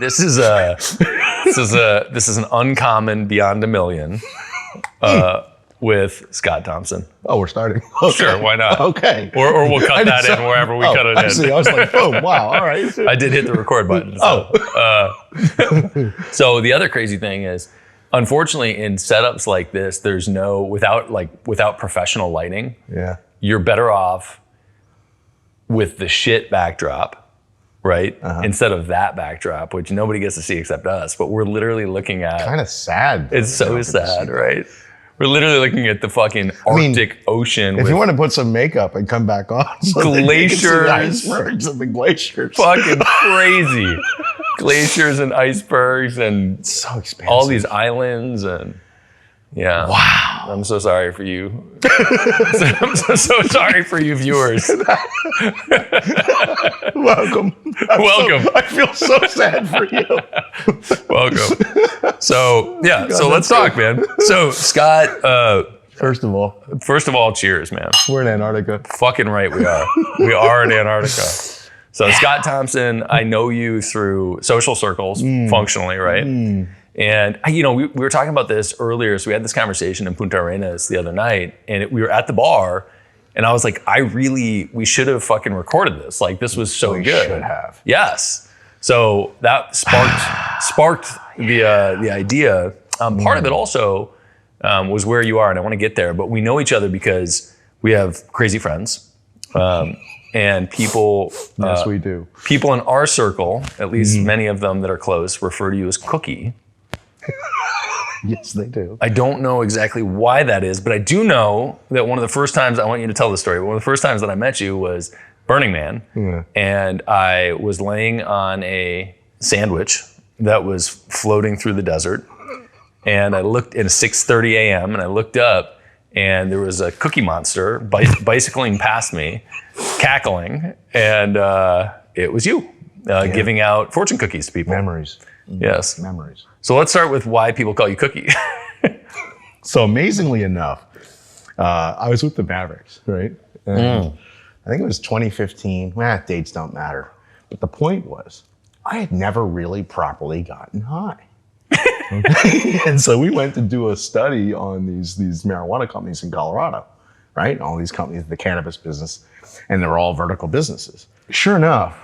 This is an uncommon beyond a million with Scott Thompson. Oh, we're starting. Okay. Sure, why not? Okay. Or we'll cut that in wherever we cut it in. See, I was like, boom, wow, all right. I did hit the record button. So, so the other crazy thing is, unfortunately, in setups like this, there's no without professional lighting. Yeah. You're better off with the shit backdrop, right? Instead of that backdrop, which nobody gets to see except us. But we're literally looking at. Kind of sad. It's so sad, right? We're literally looking at the fucking Arctic Ocean. If you want to put some makeup and come back on, so glaciers, icebergs and the glaciers, fucking crazy. Glaciers and icebergs and so expansive. All these islands and yeah. Wow. I'm so sorry for you. I'm so sorry for you viewers. Welcome. Welcome. I feel so sad for you. Welcome. So yeah, so let's talk, man. So Scott, First of all, cheers, man. we're in Antarctica. Fucking right we are. We are in Antarctica. So Scott Thompson, I know you through social circles, functionally, right? And we were talking about this earlier. So we had this conversation in Punta Arenas the other night, and we were at the bar, and I was like, we should have fucking recorded this. Like, this was so good. Should have. Yes. So that sparked the idea. Part of it also was where you are, and I want to get there. But we know each other because we have crazy friends. And people, Yes, we do. People in our circle, at least many of them that are close, refer to you as Cookie. Yes, they do. I don't know exactly why that is, but I do know that one of the first times, I want you to tell the story, one of the first times that I met you was Burning Man. Yeah. And I was laying on a sandwich that was floating through the desert. And I looked at 6:30 a.m. and I looked up, and there was a Cookie Monster bicycling past me, cackling, and it was you giving out fortune cookies to people. Memories. Yes. Memories. So let's start with why people call you Cookie. So amazingly enough, I was with the Mavericks, right? And I think it was 2015. Dates don't matter. But the point was, I had never really properly gotten high. Okay? And so we went to do a study on these marijuana companies in Colorado, right? All these companies, the cannabis business, and they're all vertical businesses. Sure enough,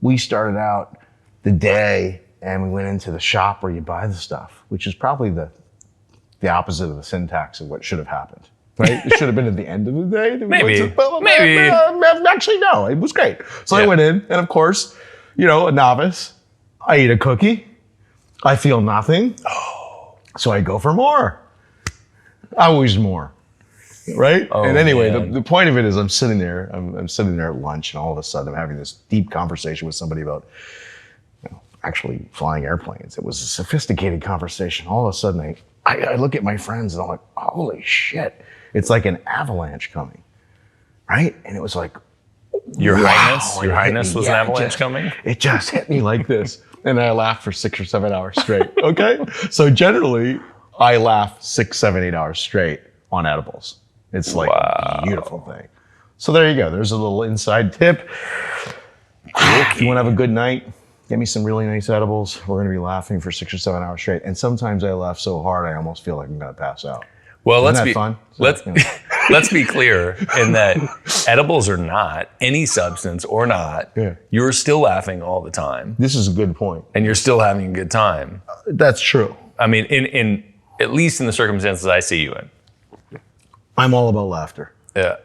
we started out the day and we went into the shop where you buy the stuff, which is probably the opposite of the syntax of what should have happened. Right? It should have been at the end of the day. Maybe. Actually, no, it was great. So I went in, and of course, a novice, I eat a cookie, I feel nothing. So I go for more. Always more. Right? And anyway, the point of it is I'm sitting there at lunch, and all of a sudden I'm having this deep conversation with somebody about actually flying airplanes. It was a sophisticated conversation. All of a sudden I look at my friends and I'm like, holy shit. It's like an avalanche coming, right? And it was like, Your Highness was an avalanche coming? coming? It just hit me like this. And I laughed for 6 or 7 hours straight, okay? So generally, I laugh 6, 7, 8 hours straight on edibles. It's like a beautiful thing. So there you go. There's a little inside tip. If you want to have a good night, get me some really nice edibles. We're going to be laughing for 6 or 7 hours straight. And sometimes I laugh so hard, I almost feel like I'm going to pass out. Well, Isn't that fun? Let's be clear in that edibles or not, any substance or not, you're still laughing all the time. This is a good point. And you're still having a good time. That's true. I mean, in at least in the circumstances I see you in. I'm all about laughter. Yeah.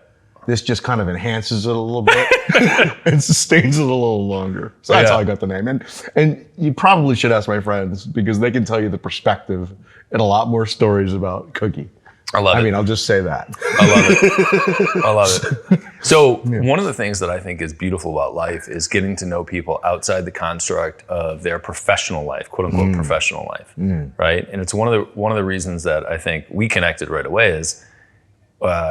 This just kind of enhances it a little bit and sustains it a little longer. So that's how I got the name. And you probably should ask my friends because they can tell you the perspective and a lot more stories about Cookie. I love it. I mean, I'll just say that. I love it. So one of the things that I think is beautiful about life is getting to know people outside the construct of their professional life, quote unquote professional life, right? And it's one of the reasons that I think we connected right away is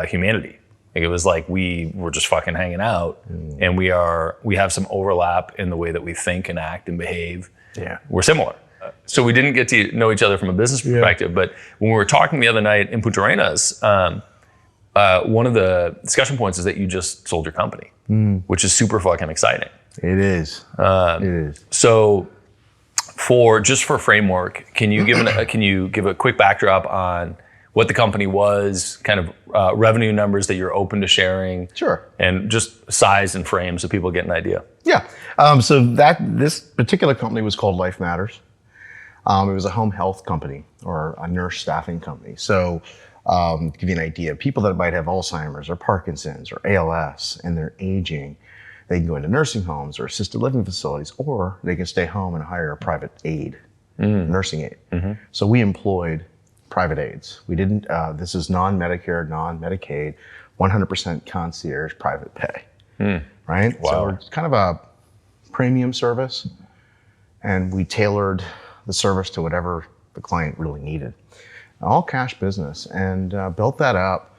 humanity. Like it was like we were just fucking hanging out, and we have some overlap in the way that we think and act and behave. Yeah, we're similar. So we didn't get to know each other from a business perspective, but when we were talking the other night in Punta Arenas, one of the discussion points is that you just sold your company, which is super fucking exciting. It is. It is. So for framework, can you give a quick backdrop on what the company was, kind of revenue numbers that you're open to sharing? Sure. And just size and frame so people get an idea. Yeah. So this particular company was called Lifematters. It was a home health company or a nurse staffing company. So to give you an idea, people that might have Alzheimer's or Parkinson's or ALS and they're aging, they can go into nursing homes or assisted living facilities, or they can stay home and hire a private aide, nursing aide. So we employed private aides. We didn't, this is non-Medicare, non-Medicaid, 100% concierge private pay, right? Wow. So it's kind of a premium service, and we tailored the service to whatever the client really needed. All cash business, and built that up.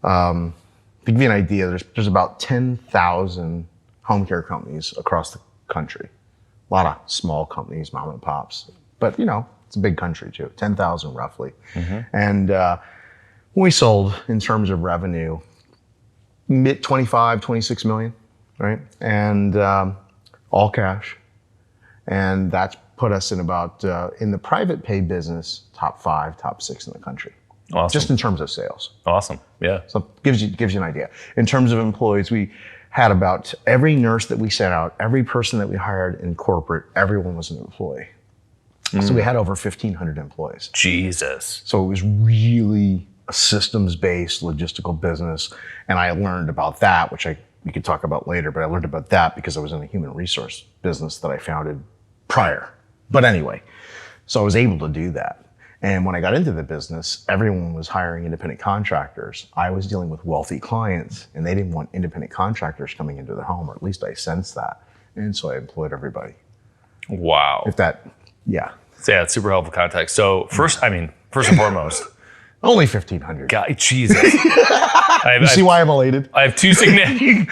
To give you an idea, there's about 10,000 home care companies across the country. A lot of small companies, mom and pops, but it's a big country too, 10,000 roughly. And we sold, in terms of revenue, mid 25, 26 million, right? And all cash. And that's put us in about, in the private pay business, top 5, top 6 in the country. Awesome. Just in terms of sales. Awesome. Yeah. So it gives you an idea. In terms of employees, we had about every nurse that we sent out, every person that we hired in corporate, everyone was an employee. So we had over 1,500 employees. Jesus. So it was really a systems-based logistical business. And I learned about that, which we could talk about later, but I learned about that because I was in a human resource business that I founded prior. But anyway, so I was able to do that. And when I got into the business, everyone was hiring independent contractors. I was dealing with wealthy clients, and they didn't want independent contractors coming into their home, or at least I sensed that. And so I employed everybody. Wow. Yeah. So yeah, it's super helpful context. So first and foremost, only 1,500. God, Jesus. You see why I'm elated? I have two significant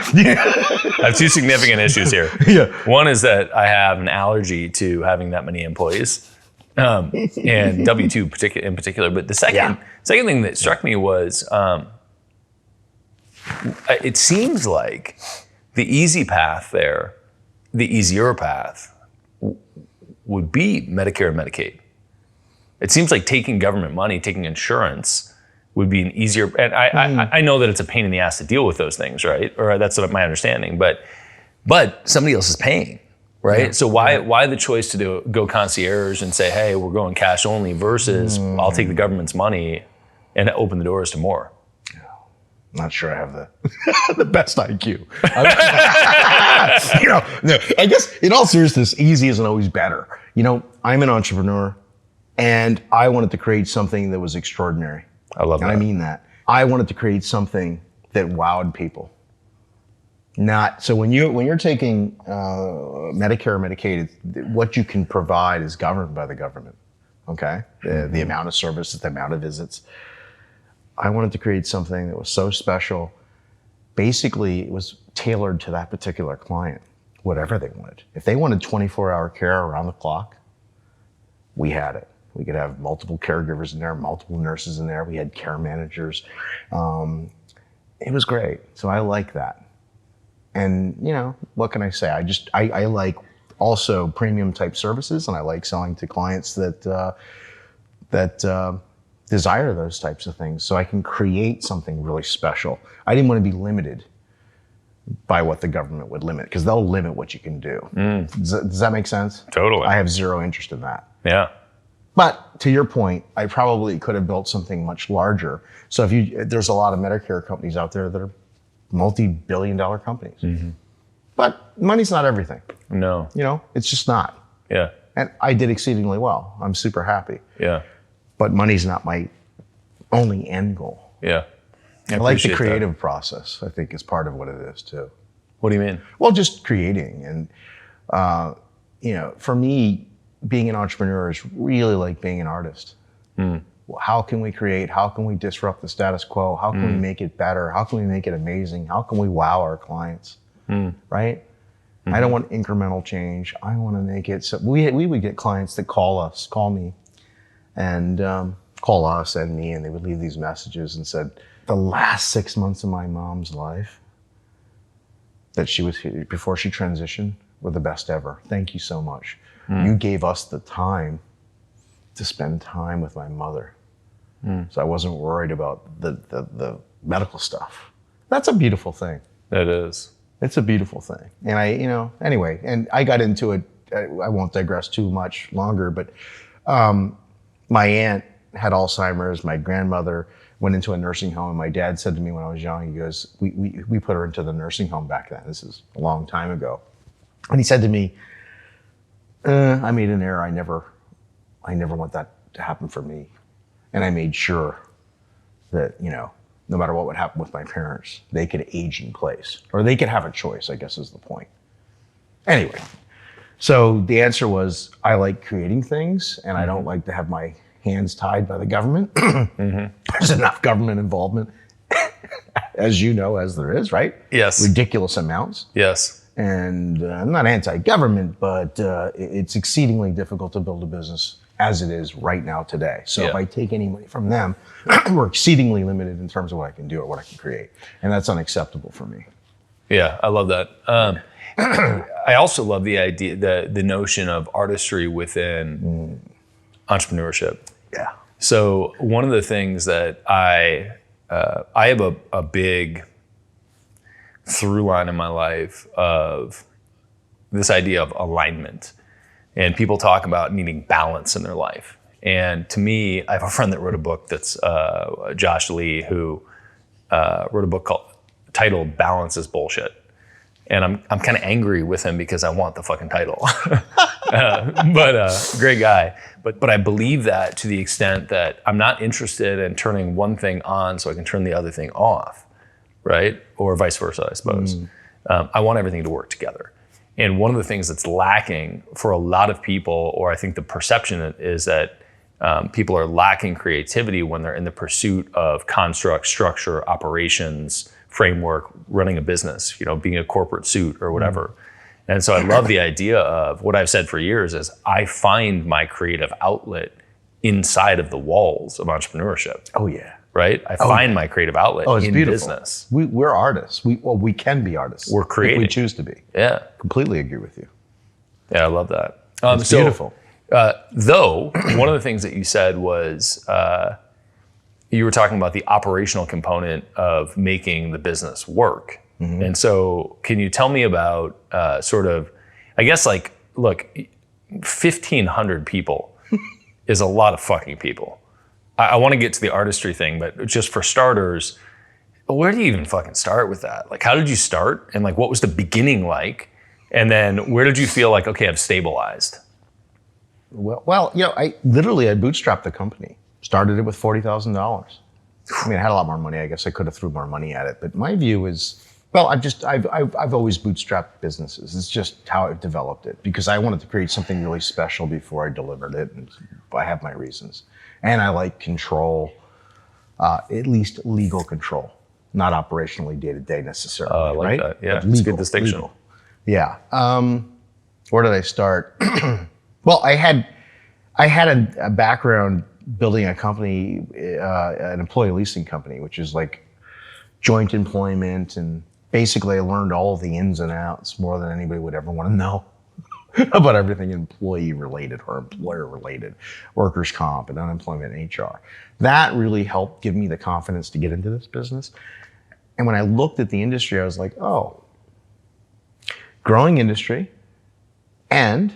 issues here. Yeah. One is that I have an allergy to having that many employees, and W-2 in particular. But the second thing that struck me was, it seems like the easy path there, the easier path, would be Medicare and Medicaid. It seems like taking government money, taking insurance would be an easier, and I know that it's a pain in the ass to deal with those things, right? Or that's my understanding, but somebody else is paying, right? Yeah. So why the choice to go concierge and say, hey, we're going cash only versus I'll take the government's money and open the doors to more? I'm not sure I have the best IQ. No, I guess in all seriousness, easy isn't always better. I'm an entrepreneur, and I wanted to create something that was extraordinary. I love that. And I mean that. I wanted to create something that wowed people. So when you're taking Medicare or Medicaid, what you can provide is governed by the government. Okay, the amount of services, the amount of visits. I wanted to create something that was so special. Basically, it was tailored to that particular client, whatever they wanted. If they wanted 24-hour care around the clock, we had it. We could have multiple caregivers in there, multiple nurses in there. We had care managers. It was great. So I like that. And, what can I say? I like also premium type services, and I like selling to clients that desire those types of things, so I can create something really special. I didn't want to be limited by what the government would limit, because they'll limit what you can do. Does that make sense? Totally. I have zero interest in that. Yeah. But to your point, I probably could have built something much larger. So there's a lot of Medicare companies out there that are multi-billion-dollar companies. But money's not everything. No. It's just not. Yeah. And I did exceedingly well. I'm super happy. Yeah. But money's not my only end goal. Yeah. I like the creative process, I think, is part of what it is too. What do you mean? Well, just creating. And, for me, being an entrepreneur is really like being an artist. How can we create? How can we disrupt the status quo? How can we make it better? How can we make it amazing? How can we wow our clients? Right? I don't want incremental change. I want to make it so we would get clients that call me, and call us and me, and they would leave these messages and said, the last 6 months of my mom's life that she was here before she transitioned were the best ever. Thank you so much. You gave us the time to spend time with my mother. So I wasn't worried about the medical stuff. That's a beautiful thing. It is. It's a beautiful thing. And anyway, and I got into it. I won't digress too much longer, but my aunt had Alzheimer's. My grandmother went into a nursing home. And my dad said to me when I was young, he goes, we put her into the nursing home back then. This is a long time ago. And he said to me, I made an error. I never want that to happen for me. And I made sure that, no matter what would happen with my parents, they could age in place, or they could have a choice, I guess is the point. Anyway, so the answer was, I like creating things, and I don't like to have my hands tied by the government. There's enough government involvement, as you know, as there is, right? Yes. Ridiculous amounts. Yes. And I'm not anti-government, but it's exceedingly difficult to build a business as it is right now today. So if I take any money from them, we're exceedingly limited in terms of what I can do or what I can create. And that's unacceptable for me. Yeah, I love that. I also love the idea, the notion of artistry within entrepreneurship. Yeah. So one of the things that I have a big through line in my life of this idea of alignment. And people talk about needing balance in their life. And to me, I have a friend that wrote a book that's Josh Lee, who wrote a book titled Balance is Bullshit. And I'm kind of angry with him because I want the fucking title. But great guy. But I believe that to the extent that I'm not interested in turning one thing on so I can turn the other thing off, right? Or vice versa, I suppose. I want everything to work together. And one of the things that's lacking for a lot of people, or I think the perception is that people are lacking creativity when they're in the pursuit of construct, structure, operations, framework, running a business, being a corporate suit or whatever. And so I love the idea of what I've said for years is I find my creative outlet inside of the walls of entrepreneurship. Oh, yeah. Right? I find my creative outlet in beautiful. Business. We're artists. We can be artists. We're creating. If we choose to be. Yeah. Completely agree with you. Yeah, I love that. It's beautiful. Though, one of the things that you said was you were talking about the operational component of making the business work. And so can you tell me about look, 1,500 people is a lot of fucking people. I want to get to the artistry thing, but just for starters, where do you even fucking start with that? Like, how did you start? And like, what was the beginning like? And then where did you feel like, okay, I've stabilized? Well, I bootstrapped the company. Started it with $40,000. I mean, I had a lot more money. I guess I could have threw more money at it. But my view is, I've always bootstrapped businesses. It's just how I've developed it because I wanted to create something really special before I delivered it. And I have my reasons. And I like control, at least legal control, not operationally day-to-day necessarily. I like right? that. Yeah, legal, it's a good distinction. Legal. Yeah. Where did I start? Well, I had a background building a company, an employee leasing company, which is like joint employment. And basically I learned all the ins and outs more than anybody would ever want to know. About everything employee related or employer related, workers' comp and unemployment and HR. That really helped give me the confidence to get into this business. And when I looked at the industry, I was like, oh, growing industry and